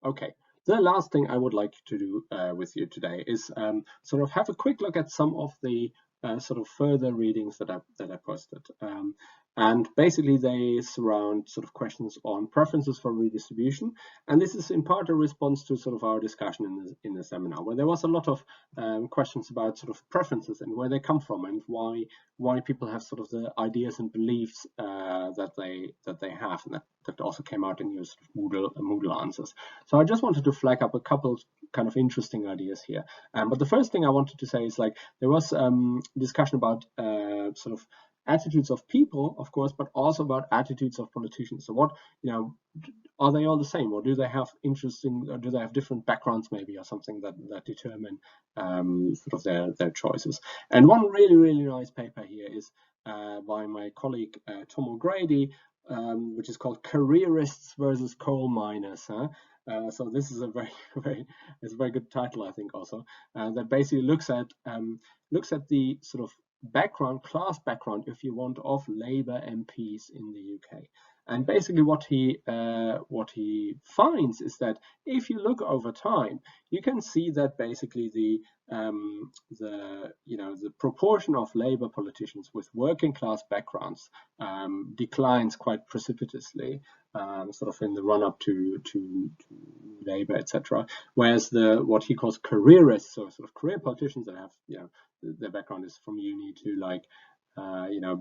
Okay, the last thing I would like to do with you today is sort of have a quick look at some of the sort of further readings that I posted. And basically they surround sort of questions on preferences for redistribution. And this is in part a response to sort of our discussion in the seminar, where there was a lot of questions about sort of preferences and where they come from and why people have sort of the ideas and beliefs that they have, and that also came out in your sort of Moodle answers. So I just wanted to flag up a couple kind of interesting ideas here. But the first thing I wanted to say is, like, there was discussion about sort of attitudes of people, of course, but also about attitudes of politicians. So what, are they all the same, or do they have interesting, or do they have different backgrounds maybe, or something that determine sort of their choices? And one really nice paper here is by my colleague Tom O'Grady, which is called "Careerists versus Coal Miners." So this is a it's a very good title, I think, also, that basically looks at the sort of class background, if you want, of Labour MPs in the UK. And basically what he finds is that if you look over time, you can see that basically the proportion of Labour politicians with working class backgrounds declines quite precipitously, sort of in the run up to Labour, etc. Whereas what he calls careerists, so sort of career politicians that have their background is from uni to, like,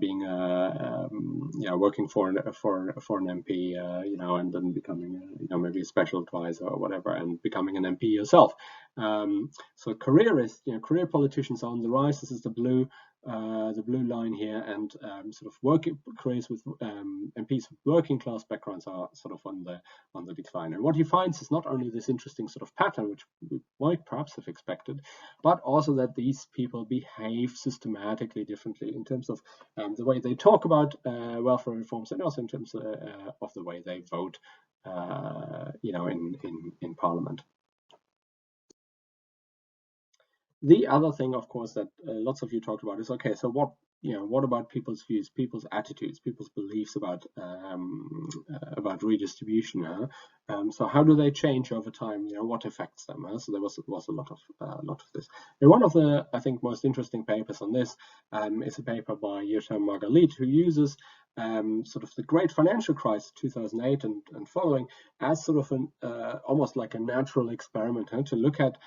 being working for an MP, and then becoming maybe a special advisor or whatever, and becoming an MP yourself. So careerists, career politicians are on the rise. This is the blue line here, and sort of working careers with MPs with working class backgrounds are sort of on the decline. And what he finds is not only this interesting sort of pattern, which we might perhaps have expected, but also that these people behave systematically differently in terms of the way they talk about welfare reforms, and also in terms of the way they vote, in Parliament. The other thing, of course, that lots of you talked about is, okay, so what about people's views, people's attitudes, people's beliefs about redistribution? So how do they change over time? What affects them? So there was a lot of this. And one of the, I think, most interesting papers on this is a paper by Jutta Margalit, who uses sort of the great financial crisis 2008 and following as sort of an almost like a natural experiment to look at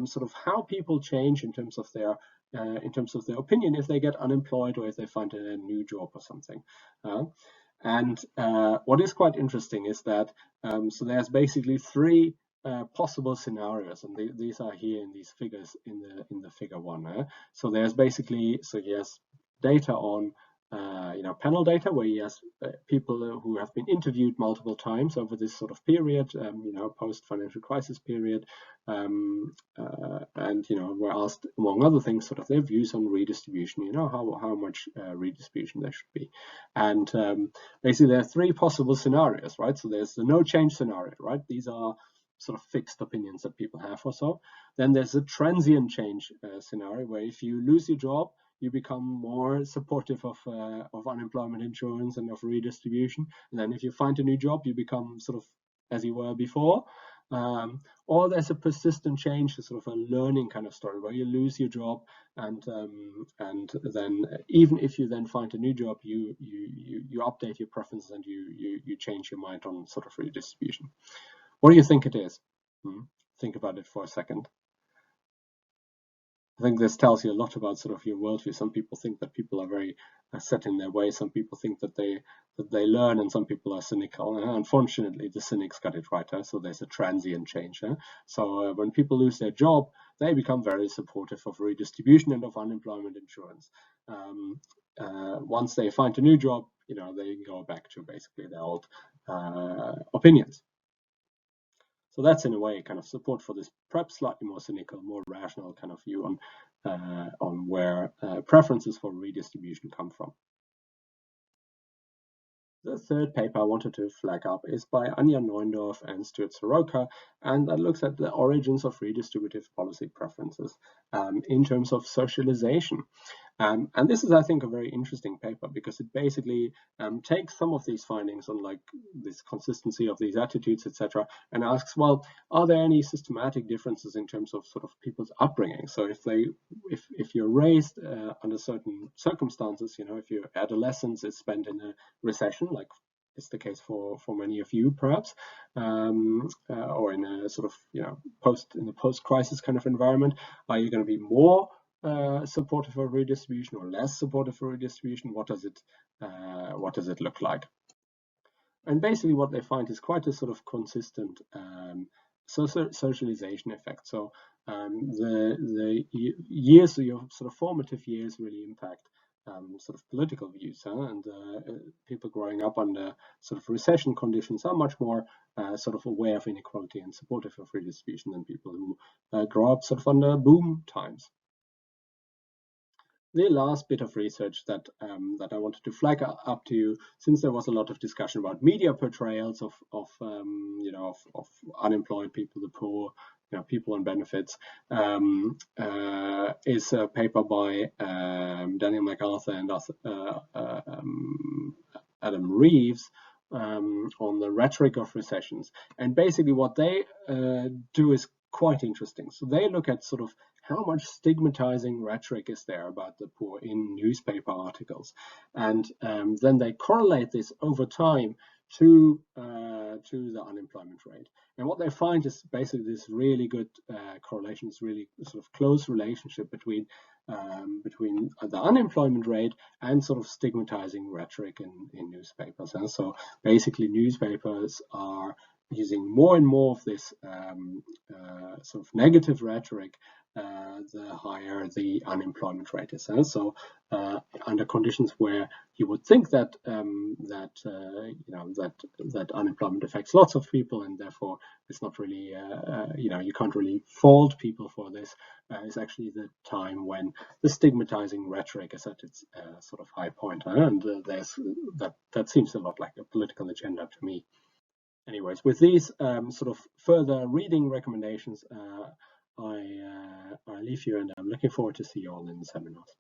sort of how people change in terms of their opinion if they get unemployed or if they find a new job or something. And what is quite interesting is that so there's basically three possible scenarios, and these are here in these figures in the figure one. So there's basically, so he has data on panel data, where he has people who have been interviewed multiple times over this sort of period, post financial crisis period, and were asked, among other things, sort of their views on redistribution, how much redistribution there should be. And basically there are three possible scenarios, right? So there's the no change scenario, right? These are sort of fixed opinions that people have or so. Then there's a transient change scenario, where if you lose your job, you become more supportive of unemployment insurance and of redistribution. And then if you find a new job, you become sort of as you were before. Or there's a persistent change, sort of a learning kind of story, where you lose your job, and then even if you then find a new job, you update your preferences and you change your mind on sort of redistribution. What do you think it is? Think about it for a second. I think this tells you a lot about sort of your worldview. Some people think that people are very set in their ways. Some people think that they learn, and some people are cynical. Unfortunately, the cynics got it right. So there's a transient change. So when people lose their job, they become very supportive of redistribution and of unemployment insurance. Once they find a new job, they go back to basically their old opinions. So that's, in a way, kind of support for this perhaps slightly more cynical, more rational kind of view on where preferences for redistribution come from. The third paper I wanted to flag up is by Anja Neundorf and Stuart Soroka, and that looks at the origins of redistributive policy preferences in terms of socialization. And this is, I think, a very interesting paper because it basically takes some of these findings on like this consistency of these attitudes, etc., and asks, well, are there any systematic differences in terms of sort of people's upbringing? So if you're raised under certain circumstances, if your adolescence is spent in a recession, like is the case for many of you, perhaps, or in a sort of post-crisis kind of environment, are you going to be more supportive of redistribution or less supportive of redistribution? What does it look like? And basically, what they find is quite a sort of consistent socialization effect. So the years, your sort of formative years, really impact sort of political views, and people growing up under sort of recession conditions are much more sort of aware of inequality and supportive of redistribution than people who grow up sort of under boom times. The last bit of research that I wanted to flag up to you, since there was a lot of discussion about media portrayals of unemployed people, the poor, people on benefits, is a paper by Daniel MacArthur and Adam Reeves on the rhetoric of recessions. And basically what they do is quite interesting. So they look at sort of how much stigmatizing rhetoric is there about the poor in newspaper articles, and then they correlate this over time to the unemployment rate. And what they find is basically this really good correlation, this really sort of close relationship between the unemployment rate and sort of stigmatizing rhetoric in newspapers. And so basically newspapers are using more and more of this sort of negative rhetoric, the higher the unemployment rate is. And so under conditions where you would think that that unemployment affects lots of people, and therefore it's not really you can't really fault people for this, is actually the time when the stigmatizing rhetoric is at its sort of high point, and there's that seems a lot like a political agenda to me. Anyways, with these sort of further reading recommendations, I leave you, and I'm looking forward to see you all in the seminars.